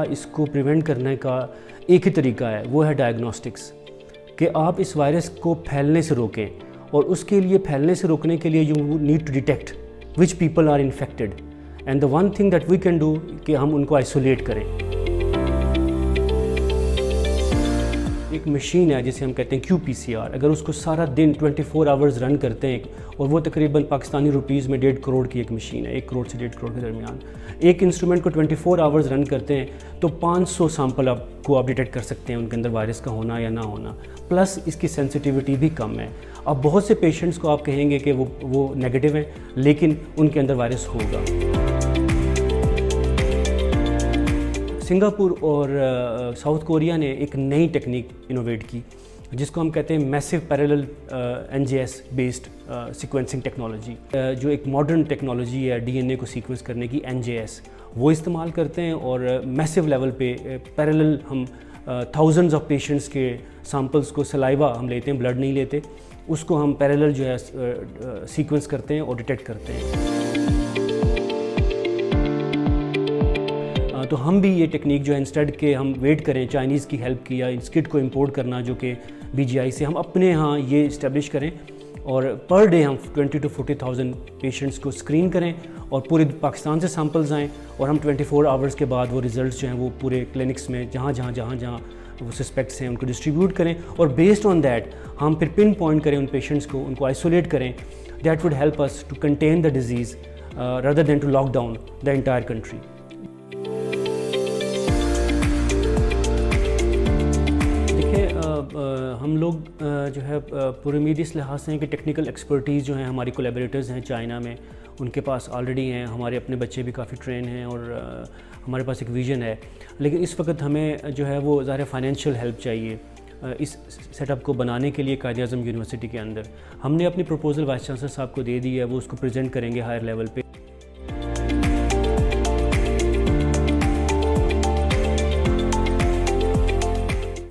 اس کو پریونٹ کرنے کا ایک ہی طریقہ ہے، وہ ہے ڈائگنوسٹکس، کہ آپ اس وائرس کو پھیلنے سے روکیں، اور اس کے لیے پھیلنے سے روکنے کے لیے you need to detect which people are infected, and the one thing that we can do کہ ہم ان کو آئسولیٹ کریں۔ ایک مشین ہے جسے ہم کہتے ہیں QPCR، اگر اس کو سارا دن 24 آورز رن کرتے ہیں، اور وہ تقریباً پاکستانی روپیز میں 1.5 کروڑ کی ایک مشین ہے، 1 کروڑ سے 1.5 کروڑ کے درمیان، ایک انسٹرومنٹ کو 24 آورز رن کرتے ہیں تو 500 سیمپل آپ ڈیٹیکٹ کر سکتے ہیں ان کے اندر وائرس کا ہونا یا نہ ہونا، پلس اس کی سینسٹیوٹی بھی کم ہے۔ اب بہت سے پیشنٹس کو آپ کہیں گے کہ وہ نیگیٹو ہیں لیکن ان کے اندر وائرس ہوگا۔ سنگاپور اور ساؤتھ کوریا نے ایک نئی ٹیکنیک انوویٹ کی جس کو ہم کہتے ہیں massive parallel NGS based sequencing technology, جو ایک ماڈرن ٹیکنالوجی ہے DNA کو سیکوینس کرنے کی، NGS وہ استعمال کرتے ہیں، اور میسو لیول پہ پیرلل ہم تھاؤزنڈز آف پیشنٹس کے سیمپلس کو، سلائیوا ہم لیتے ہیں، بلڈ نہیں لیتے، اس کو ہم پیرلل جو ہے سیکوینس کرتے ہیں اور ڈیٹیکٹ کرتے ہیں۔ تو ہم بھی یہ ٹیکنیک جو ہے انسٹیڈ کہ ہم ویٹ کریں چائنیز کی ہیلپ کی یا اس کٹ کو امپورٹ کرنا جو کہ BGI سے، ہم اپنے ہاں یہ اسٹیبلش کریں، اور پر ڈے ہم 20,000 to 40,000 پیشنٹس کو اسکرین کریں، اور پورے پاکستان سے سیمپلز آئیں، اور ہم 24 آورز کے بعد وہ ریزلٹس جو ہیں وہ پورے کلینکس میں جہاں وہ سسپیکٹس ہیں ان کو ڈسٹریبیوٹ کریں، اور بیسڈ آن دیٹ ہم پھر پن پوائنٹ کریں ان پیشنٹس کو، ان کو آئسولیٹ کریں۔ That would help us to contain the disease rather than to lock down the entire country۔ ہم لوگ جو ہے پورے امید اس لحاظ سے ہیں کہ ٹیکنیکل ایکسپرٹیز جو ہیں ہماری کولیبریٹرز ہیں چائنا میں، ان کے پاس آلریڈی ہیں، ہمارے اپنے بچے بھی کافی ٹرین ہیں، اور ہمارے پاس ایک ویژن ہے، لیکن اس وقت ہمیں جو ہے وہ ظاہر فائنینشیل ہیلپ چاہیے اس سیٹ اپ کو بنانے کے لیے۔ قائد اعظم یونیورسٹی کے اندر ہم نے اپنی پروپوزل وائس چانسلر صاحب کو دے دی ہے، وہ اس کو پریزنٹ کریں گے ہائر لیول پہ۔